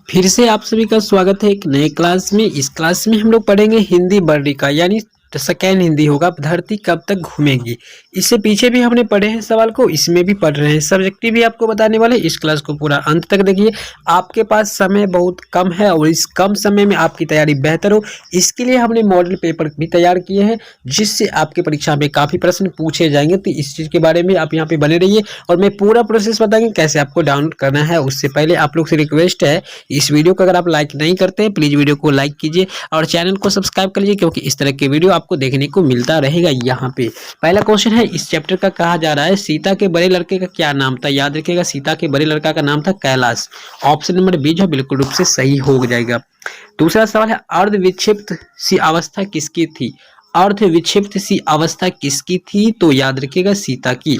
फिर से आप सभी का स्वागत है एक नए क्लास में। इस क्लास में हम लोग पढ़ेंगे हिंदी वर्ड का, यानी सेकेंड हिंदी होगा धरती कब तक घूमेगी। इससे पीछे भी हमने पढ़े हैं सवाल को, इसमें भी पढ़ रहे हैं। सब्जेक्टिव भी आपको बताने वाले, इस क्लास को पूरा अंत तक देखिए। आपके पास समय बहुत कम है और इस कम समय में आपकी तैयारी बेहतर हो, इसके लिए हमने मॉडल पेपर भी तैयार किए हैं, जिससे आपके परीक्षा में काफ़ी प्रश्न पूछे जाएंगे। तो इस चीज़ के बारे में आप यहाँ पे बने रहिए और मैं पूरा प्रोसेस बताएंगे कैसे आपको डाउनलोड करना है। उससे पहले आप लोग से रिक्वेस्ट है, इस वीडियो को अगर आप लाइक नहीं करते हैं प्लीज़ वीडियो को लाइक कीजिए और चैनल को सब्सक्राइब कर लीजिए, क्योंकि इस तरह के वीडियो आपको देखने को मिलता रहेगा। यहाँ पे पहला क्वेश्चन है इस चैप्टर का, कहा जा रहा है सीता के बड़े लड़के का क्या नाम था। याद रखिएगा, सीता के बड़े लड़का का नाम था कैलाश। ऑप्शन नंबर बी जो बिल्कुल रूप से सही हो जाएगा। दूसरा सवाल है अर्ध विक्षिप्त सी अवस्था किसकी थी। अर्ध विक्षिप्त सी अवस्था किसकी थी, तो याद रखिएगा सीता की।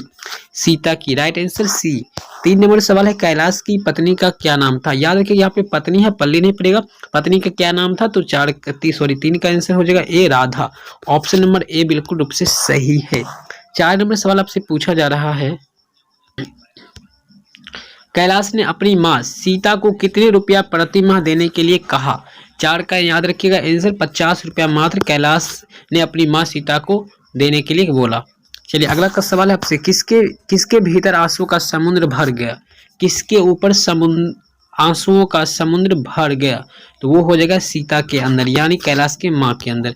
सीता की, राइट आंसर सी। 3 नंबर सवाल है कैलाश की पत्नी का क्या नाम था। याद रखिए यहाँ पे पत्नी है, पल्ली नहीं पड़ेगा। पत्नी का क्या नाम था, तो 3 का आंसर हो जाएगा ए राधा। ऑप्शन नंबर ए बिल्कुल रूप से सही है। 4 नंबर सवाल आपसे पूछा जा रहा है, कैलाश ने अपनी माँ सीता को कितने रुपया प्रति माह देने के लिए कहा। 4 का याद रखिएगा आंसर 50 रुपया मात्र कैलाश ने अपनी माँ सीता को देने के लिए बोला। चलिए अगला का सवाल है आपसे, किसके किसके भीतर आंसू का समुद्र भर गया। किसके ऊपर समुद्र आंसुओं का समुद्र भर गया, तो वो हो जाएगा सीता के अंदर, यानी कैलाश के माँ के अंदर।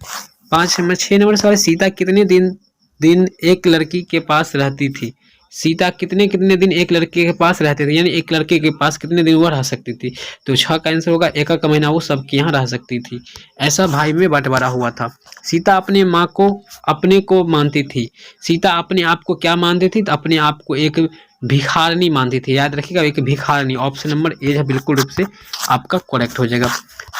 6 नंबर सवाल, सीता कितने दिन दिन एक लड़की के पास रहती थी। सीता कितने कितने दिन एक लड़के के पास रहते थे, यानी एक लड़के के पास कितने दिन वो रह सकती थी, तो 6 का आंसर होगा एक का महीना वो सबके यहाँ रह सकती थी। ऐसा भाई में बंटवारा हुआ था। सीता अपने माँ को अपने को मानती थी। सीता अपने आप को क्या मानती थी, तो अपने आप को एक भिखारनी मानती थी। याद रखिएगा एक भिखारनी। ऑप्शन नंबर ए है बिल्कुल रूप से आपका करेक्ट हो जाएगा।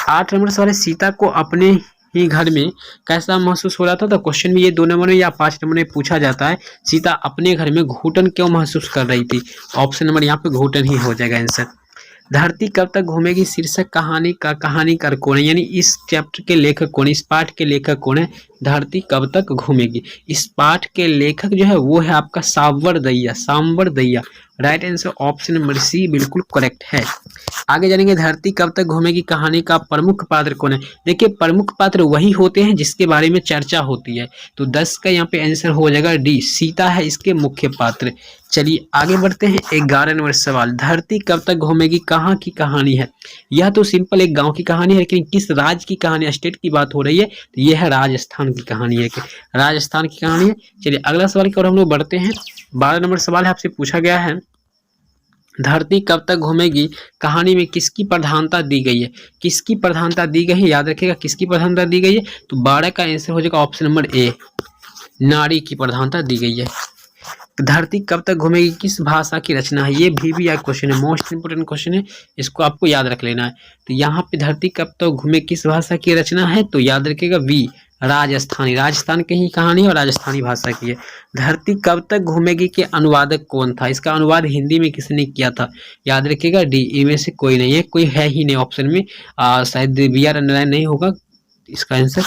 8 नंबर सवाल है, सीता को अपने ही घर में कैसा महसूस हो रहा था। तो क्वेश्चन में ये 2 नंबर में या 5 नंबर में पूछा जाता है, सीता अपने घर में घुटन क्यों महसूस कर रही थी। ऑप्शन नंबर यहाँ पे घुटन ही हो जाएगा आंसर। धरती कब तक घूमेगी शीर्षक कहानीकार कौन है, यानी इस चैप्टर के लेखक कौन है, इस पाठ के लेखक कौन है। धरती कब तक घूमेगी, इस पाठ के लेखक जो है वो है आपका सांवर दैया। Right answer option number C बिल्कुल करेक्ट है। आगे जानेंगे, धरती कब तक घूमेगी कहानी का प्रमुख पात्र कौन है। देखिए प्रमुख पात्र वही होते हैं जिसके बारे में चर्चा होती है, तो 10 का यहाँ पे आंसर हो जाएगा डी, सीता है इसके मुख्य पात्र। चलिए आगे बढ़ते हैं। 11 नंबर सवाल, धरती कब तक घूमेगी कहाँ की कहानी है। यह तो सिंपल एक गांव की कहानी है, लेकिन किस राज्य की कहानी, स्टेट की बात हो रही है, तो यह है राजस्थान की कहानी है। राजस्थान की कहानी है। चलिए अगला सवाल की ओर हम लोग बढ़ते हैं। 12 नंबर सवाल है, आपसे पूछा गया है, धरती कब तक घूमेगी कहानी में किसकी प्रधानता दी गई है। किसकी प्रधानता दी गई है, याद रखिएगा किसकी प्रधानता दी गई है, तो 12 का आंसर हो जाएगा ऑप्शन नंबर ए, नारी की प्रधानता दी गई है। धरती कब तक घूमेगी किस भाषा की रचना है, ये भी एक क्वेश्चन है, मोस्ट इंपोर्टेंट क्वेश्चन है, इसको आपको याद रख लेना है। तो यहाँ पे धरती कब तक घूमे किस भाषा की रचना है, तो याद रखिएगा वी, राजस्थानी, राजस्थान की ही कहानी और राजस्थानी भाषा की है। धरती कब तक घूमेगी के अनुवादक कौन था, इसका अनुवाद हिंदी में किसने किया था। याद रखिएगा डी, इनमें से कोई नहीं है, कोई है ही नहीं ऑप्शन में, शायद बी आर अंडरलाइन नहीं होगा, इसका आंसर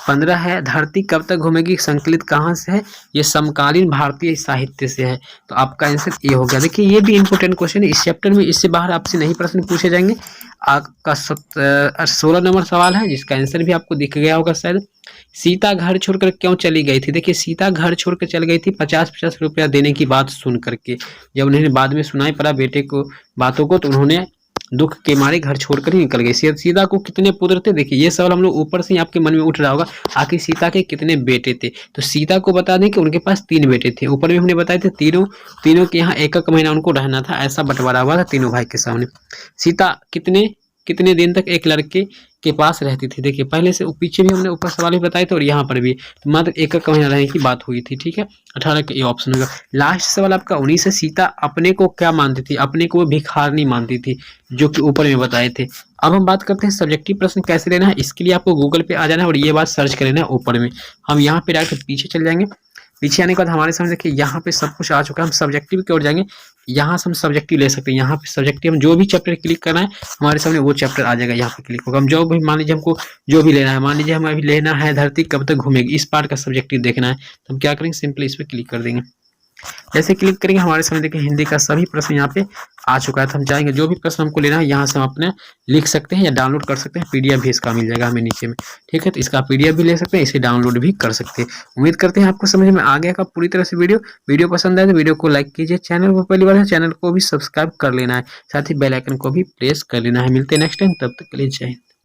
15 है। धरती कब तक घूमेगी संकलित कहाँ से है, ये समकालीन भारतीय साहित्य से है, तो आपका आंसर ए हो गया। देखिए ये भी इंपॉर्टेंट क्वेश्चन है इस चैप्टर में, इससे बाहर आपसे नहीं प्रश्न पूछे जाएंगे। आपका 16 नंबर सवाल है, जिसका आंसर भी आपको दिख गया होगा शायद, सीता घर छोड़कर क्यों चली गई थी। देखिए सीता घर छोड़कर चल गई थी 50-50 रुपया देने की बात सुन करके। जब उन्होंने बाद में सुनाई पड़ा बेटे को बातों को, तो उन्होंने दुख के मारे घर छोड़कर ही निकल गए। सीता को कितने पुत्र थे, देखिए ये सवाल हम लोग ऊपर से ही आपके मन में उठ रहा होगा, आखिर सीता के कितने बेटे थे। तो सीता को बता दें कि उनके पास 3 बेटे थे, ऊपर में हमने बताए थे तीनों के यहाँ एक महीना उनको रहना था, ऐसा बंटवारा हुआ था तीनों भाई के सामने। सीता कितने कितने दिन तक एक लड़के के पास रहती थी। देखिए पहले से पीछे भी हमने ऊपर सवाल भी बताए थे और यहाँ पर भी, तो मात्र एक महीना रहने की बात हुई थी। ठीक है, 18 का ये ऑप्शन होगा। लास्ट सवाल आपका 19 है, सीता अपने को क्या मानती थी, अपने को वो भिखारनी मानती थी, जो कि ऊपर में बताए थे। अब हम बात करते हैं सब्जेक्टिव प्रश्न कैसे लेना है। इसके लिए आपको गूगल पे आ जाना है और ये बात सर्च कर लेना है ऊपर में। हम यहाँ पे डायरेक्ट पीछे चल जाएंगे। पीछे आने के बाद हमारे सामने देखिए यहाँ पे सब कुछ आ चुका है, हम सब्जेक्टिव की ओर जाएंगे। यहाँ से हम सब्जेक्टिव ले सकते हैं, यहाँ पे सब्जेक्टिव हम जो भी चैप्टर क्लिक करना है हमारे सामने वो चैप्टर आ जाएगा, यहाँ पे क्लिक होगा। हम जो भी मान लीजिए हमको जो भी लेना है, मान लीजिए हमें अभी लेना है धरती कब तक घूमेगी, इस पार्ट का सब्जेक्टिव देखना है, तो हम क्या करेंगे, सिंपली इस पर क्लिक कर देंगे। जैसे क्लिक करेंगे हमारे सामने देखिए हिंदी का सभी प्रश्न यहाँ पे आ चुका है। तो हम चाहेंगे जो भी प्रश्न हमको लेना है यहाँ से हम अपने लिख सकते हैं या डाउनलोड कर सकते हैं। पीडीएफ भी इसका मिल जाएगा हमें नीचे में, ठीक है। तो इसका पीडीएफ भी ले सकते हैं, इसे डाउनलोड भी कर सकते हैं। उम्मीद करते हैं आपको समझ में आ गया का पूरी तरह से वीडियो पसंद आए तो वीडियो को लाइक कीजिए। चैनल को पहली बार है चैनल को भी सब्सक्राइब कर लेना है, साथ ही बेल आइकन को भी प्रेस कर लेना है। मिलते हैं नेक्स्ट टाइम, तब तक के लिए जय हिंद।